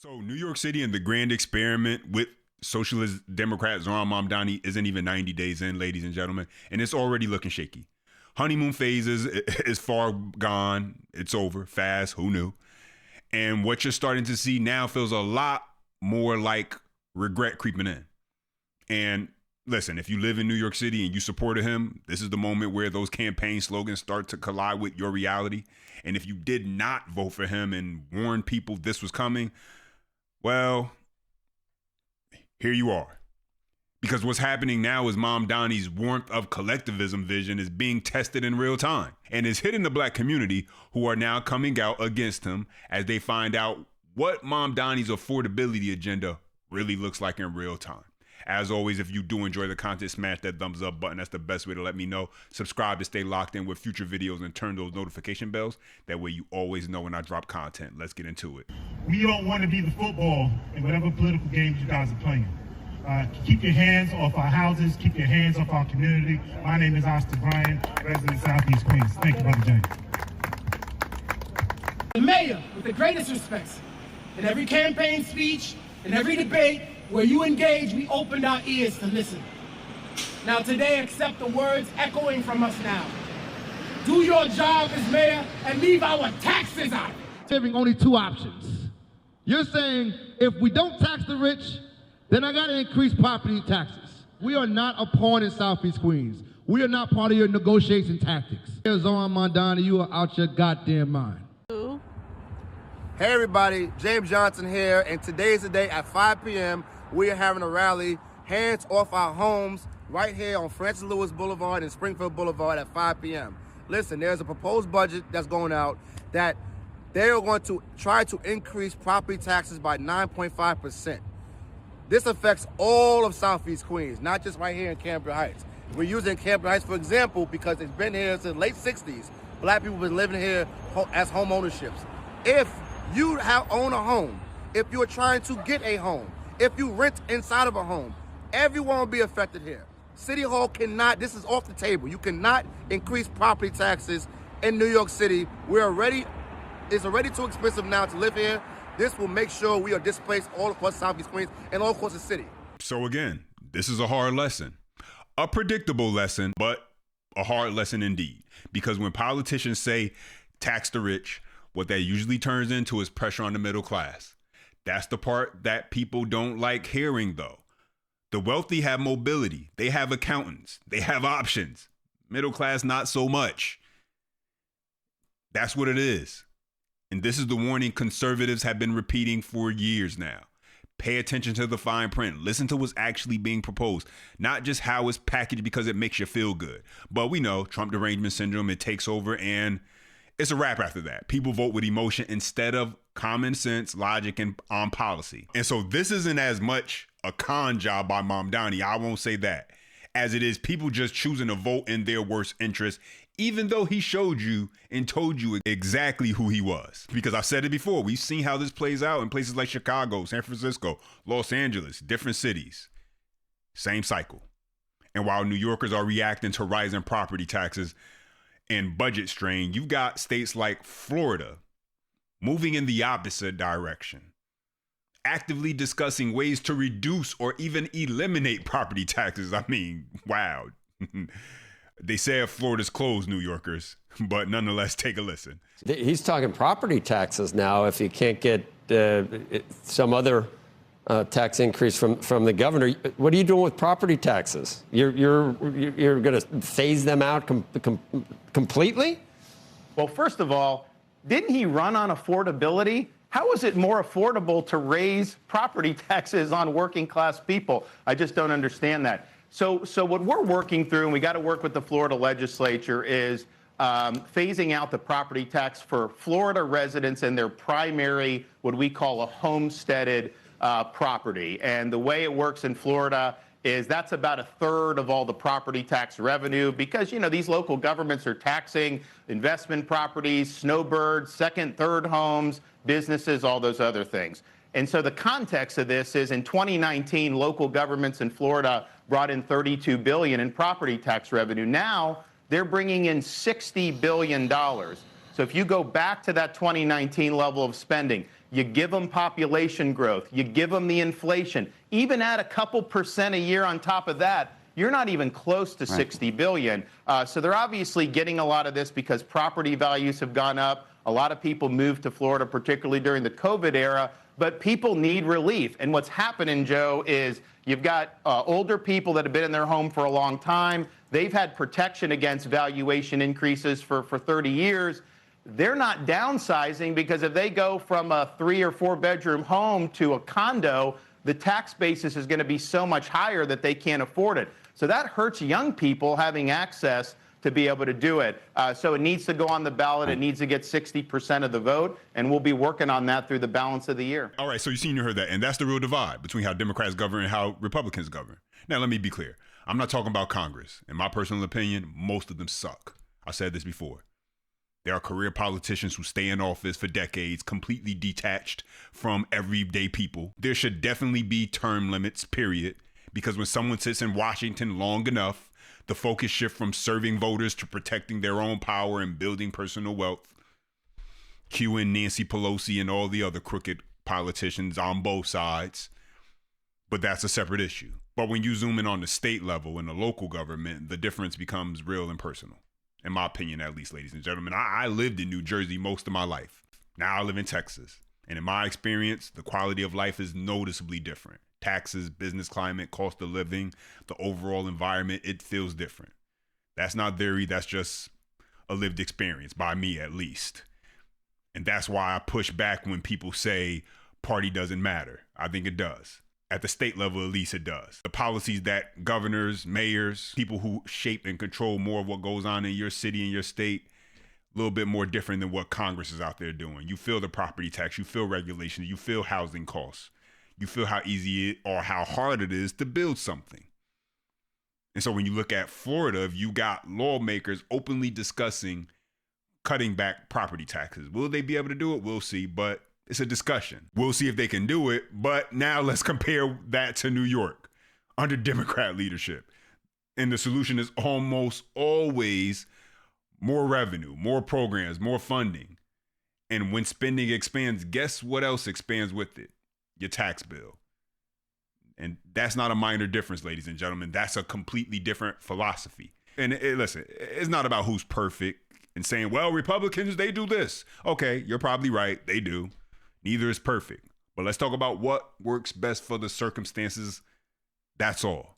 So New York City and the grand experiment with Socialist Democrat Zoran Mamdani isn't even 90 days in, ladies and gentlemen, and it's already looking shaky. Honeymoon phase is far gone. It's over, fast, who knew? And what you're starting to see now feels a lot more like regret creeping in. And listen, if you live in New York City and you supported him, this is the moment where those campaign slogans start to collide with your reality. And if you did not vote for him and warn people this was coming, well, here you are. Because what's happening now is Mamdani's warmth of collectivism vision is being tested in real time and is hitting the black community, who are now coming out against him as they find out what Mamdani's affordability agenda really looks like in real time. As always, if you do enjoy the content, smash that thumbs up button. That's the best way to let me know. Subscribe to stay locked in with future videos and turn those notification bells. That way you always know when I drop content. Let's get into it. We don't want to be the football in whatever political games you guys are playing. Keep your hands off our houses. Keep your hands off our community. My name is Austin Bryan, resident of Southeast Queens. Thank you, Brother James. The mayor, with the greatest respects, in every campaign speech, in every debate, where you engage, we opened our ears to listen. Now today, accept the words echoing from us now. Do your job as mayor and leave our taxes out. Giving only two options. You're saying if we don't tax the rich, then I gotta increase property taxes. We are not a pawn in Southeast Queens. We are not part of your negotiation tactics. Here's Zoran Mamdani, you are out your goddamn mind. Hey everybody, James Johnson here, and today is the day at 5 p.m. we are having a rally, hands off our homes, right here on Francis Lewis Boulevard and Springfield Boulevard at 5 p.m. Listen, there's a proposed budget that's going out that they are going to try to increase property taxes by 9.5%. This affects all of Southeast Queens, not just right here in Cambria Heights. We're using Cambria Heights for example because it's been here since the late 60s. Black people have been living here as home ownerships. If you own a home, if you're trying to get a home, if you rent inside of a home, everyone will be affected here. City Hall cannot, this is off the table. You cannot increase property taxes in New York City. It's already too expensive now to live here. This will make sure we are displaced all across Southeast Queens and all across the city. So again, this is a hard lesson. A predictable lesson, but a hard lesson indeed. Because when politicians say tax the rich, what that usually turns into is pressure on the middle class. That's the part that people don't like hearing, though. The wealthy have mobility. They have accountants. They have options. Middle class, not so much. That's what it is. And this is the warning conservatives have been repeating for years now. Pay attention to the fine print. Listen to what's actually being proposed, not just how it's packaged because it makes you feel good. But we know Trump derangement syndrome, it takes over and it's a wrap after that. People vote with emotion instead of common sense, logic, and on policy. And so this isn't as much a con job by Mamdani, I won't say that, as it is people just choosing to vote in their worst interest, even though he showed you and told you exactly who he was. Because I've said it before, we've seen how this plays out in places like Chicago, San Francisco, Los Angeles, different cities. Same cycle. And while New Yorkers are reacting to rising property taxes and budget strain, you've got states like Florida moving in the opposite direction, actively discussing ways to reduce or even eliminate property taxes. I mean, wow. They say if Florida's closed, New Yorkers, but nonetheless, take a listen. He's talking property taxes now if you can't get some other tax increase from the governor. What are you doing with property taxes? You're going to phase them out completely? Well, first of all, didn't he run on affordability? How is it more affordable to raise property taxes on working class people? I just don't understand that. So what we're working through, and we got to work with the Florida legislature, is phasing out the property tax for Florida residents and their primary, what we call a homesteaded property. And the way it works in Florida is that's about a third of all the property tax revenue because, you know, these local governments are taxing investment properties, snowbirds, second, third homes, businesses, all those other things. And so the context of this is in 2019, local governments in Florida brought in $32 billion in property tax revenue. Now they're bringing in $60 billion. So if you go back to that 2019 level of spending, You give them population growth. You give them the inflation. Even add a couple % a year on top of that, you're not even close to 60 billion. So they're obviously getting a lot of this because property values have gone up. A lot of people moved to Florida, particularly during the COVID era. But people need relief. And what's happening, Joe, is you've got older people that have been in their home for a long time. They've had protection against valuation increases for 30 years. They're not downsizing because if they go from a 3 or 4 bedroom home to a condo, the tax basis is going to be so much higher that they can't afford it. So that hurts young people having access to be able to do it. So it needs to go on the ballot. It needs to get 60% of the vote, and we'll be working on that through the balance of the year. All right, so you heard that, and that's the real divide between how Democrats govern and how Republicans govern. Now, let me be clear. I'm not talking about Congress. In my personal opinion, most of them suck. I said this before. There are career politicians who stay in office for decades, completely detached from everyday people. There should definitely be term limits, period, because when someone sits in Washington long enough, the focus shifts from serving voters to protecting their own power and building personal wealth. Cue in Nancy Pelosi and all the other crooked politicians on both sides. But that's a separate issue. But when you zoom in on the state level and the local government, the difference becomes real and personal. In my opinion, at least, ladies and gentlemen. I lived in New Jersey most of my life. Now I live in Texas. And in my experience, the quality of life is noticeably different. Taxes, business climate, cost of living, the overall environment, it feels different. That's not theory, that's just a lived experience, by me at least. And that's why I push back when people say party doesn't matter. I think it does. At the state level, at least it does. The policies that governors, mayors, people who shape and control more of what goes on in your city and your state, a little bit more different than what Congress is out there doing. You feel the property tax, you feel regulations, you feel housing costs. You feel how easy it or how hard it is to build something. And so when you look at Florida, if you got lawmakers openly discussing cutting back property taxes, will they be able to do it? We'll see, but it's a discussion. We'll see if they can do it. But now let's compare that to New York under Democrat leadership. And the solution is almost always more revenue, more programs, more funding. And when spending expands, guess what else expands with it? Your tax bill. And that's not a minor difference, ladies and gentlemen. That's a completely different philosophy. And listen, it's not about who's perfect and saying, well, Republicans, they do this. Okay, you're probably right. They do. Neither is perfect. But let's talk about what works best for the circumstances. That's all.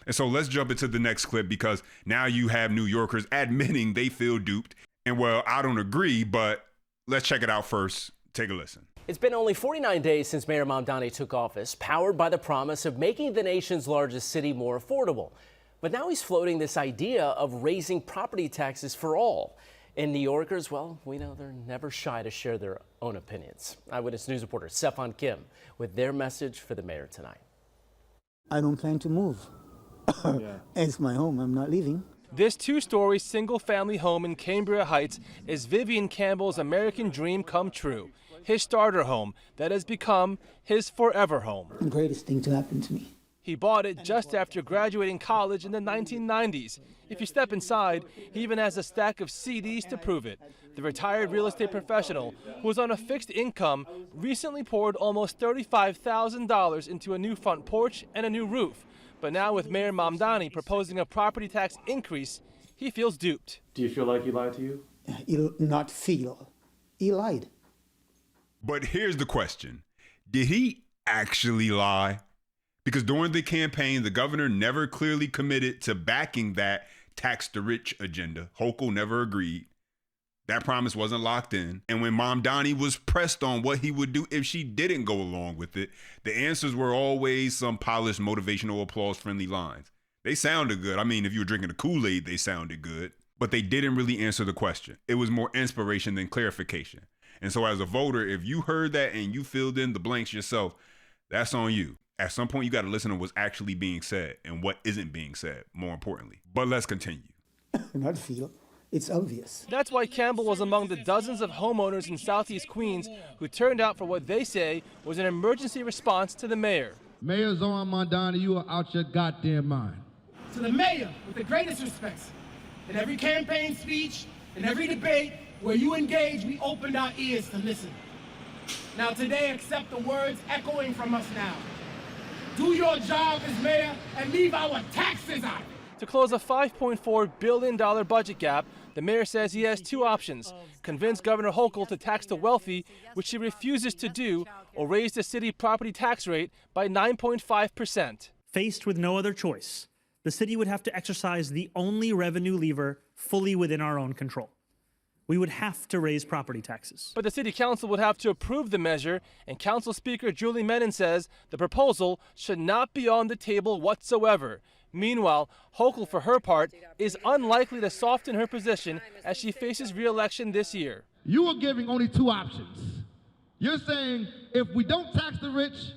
And so let's jump into the next clip because now you have New Yorkers admitting they feel duped. And well, I don't agree, but let's check it out first. Take a listen. It's been only 49 days since Mayor Mamdani took office, powered by the promise of making the nation's largest city more affordable. But now he's floating this idea of raising property taxes for all. And New Yorkers, well, we know they're never shy to share their own opinions. Eyewitness News reporter Stefan Kim with their message for the mayor tonight. I don't plan to move. It's my home. I'm not leaving. This two-story single-family home in Cambria Heights is Vivian Campbell's American dream come true. His starter home that has become his forever home. The greatest thing to happen to me. He bought it just after graduating college in the 1990s. If you step inside, he even has a stack of CDs to prove it. The retired real estate professional, who was on a fixed income, recently poured almost $35,000 into a new front porch and a new roof. But now with Mayor Mamdani proposing a property tax increase, he feels duped. Do you feel like he lied to you? He'll not feel. He lied. But here's the question. Did he actually lie? Because during the campaign, the governor never clearly committed to backing that tax the rich agenda. Hochul never agreed. That promise wasn't locked in. And when Mamdani was pressed on what he would do if she didn't go along with it, the answers were always some polished, motivational, applause-friendly lines. They sounded good. I mean, if you were drinking the Kool-Aid, they sounded good. But they didn't really answer the question. It was more inspiration than clarification. And so as a voter, if you heard that and you filled in the blanks yourself, that's on you. At some point, you got to listen to what's actually being said and what isn't being said, more importantly. But let's continue. Not feel. It's obvious. That's why Campbell was among the dozens of homeowners in Southeast Queens who turned out for what they say was an emergency response to the mayor. Mayor Zoran Mamdani, you are out your goddamn mind. To the mayor, with the greatest respects, in every campaign speech, in every debate where you engage, we opened our ears to listen. Now today, accept the words echoing from us now. Do your job as mayor and leave our taxes out. To close a $5.4 billion budget gap, the mayor says he has two options: convince Governor Hochul to tax the wealthy, which she refuses to do, or raise the city property tax rate by 9.5%. Faced with no other choice, the city would have to exercise the only revenue lever fully within our own control. We would have to raise property taxes. But the city council would have to approve the measure, and Council Speaker Julie Menon says the proposal should not be on the table whatsoever. Meanwhile, Hochul, for her part, is unlikely to soften her position as she faces re-election this year. You are giving only two options. You're saying if we don't tax the rich,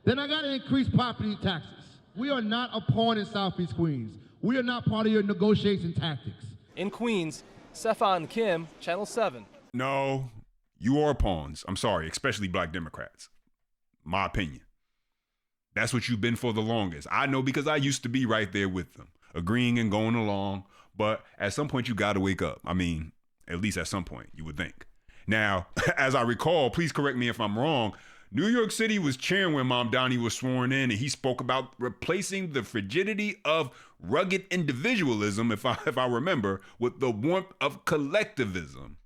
then I got to increase property taxes. We are not a pawn in Southeast Queens. We are not part of your negotiation tactics. In Queens, Sefan Kim, Channel 7. No, you are pawns. I'm sorry, especially black Democrats. My opinion. That's what you've been for the longest. I know because I used to be right there with them, agreeing and going along. But at some point, you got to wake up. I mean, at least at some point, you would think. Now, as I recall, please correct me if I'm wrong, New York City was cheering when Mamdani was sworn in, and he spoke about replacing the frigidity of rugged individualism, if I remember, with the warmth of collectivism.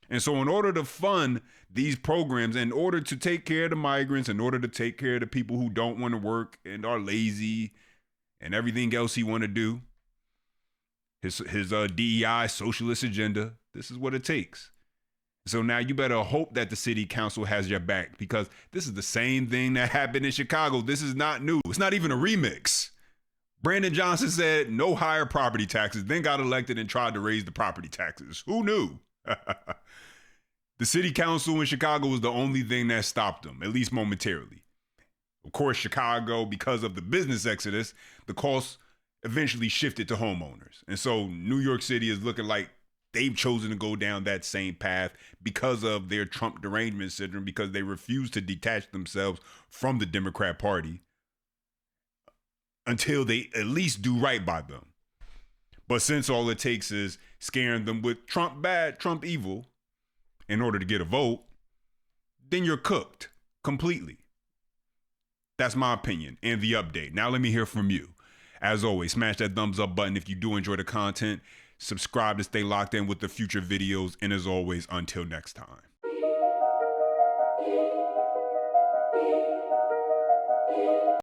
And so in order to fund these programs, in order to take care of the migrants, in order to take care of the people who don't want to work and are lazy and everything else he want to do, his DEI socialist agenda, this is what it takes. So now you better hope that the city council has your back, because this is the same thing that happened in Chicago. This is not new. It's not even a remix. Brandon Johnson said no higher property taxes, then got elected and tried to raise the property taxes. Who knew? The city council in Chicago was the only thing that stopped them, at least momentarily. Of course, Chicago, because of the business exodus, the costs eventually shifted to homeowners. And so New York City is looking like they've chosen to go down that same path because of their Trump derangement syndrome, because they refuse to detach themselves from the Democrat Party until they at least do right by them. But since all it takes is scaring them with Trump bad, Trump evil in order to get a vote, then you're cooked completely. That's my opinion and the update. Now let me hear from you. As always, smash that thumbs up button if you do enjoy the content. Subscribe to stay locked in with the future videos. And as always, until next time.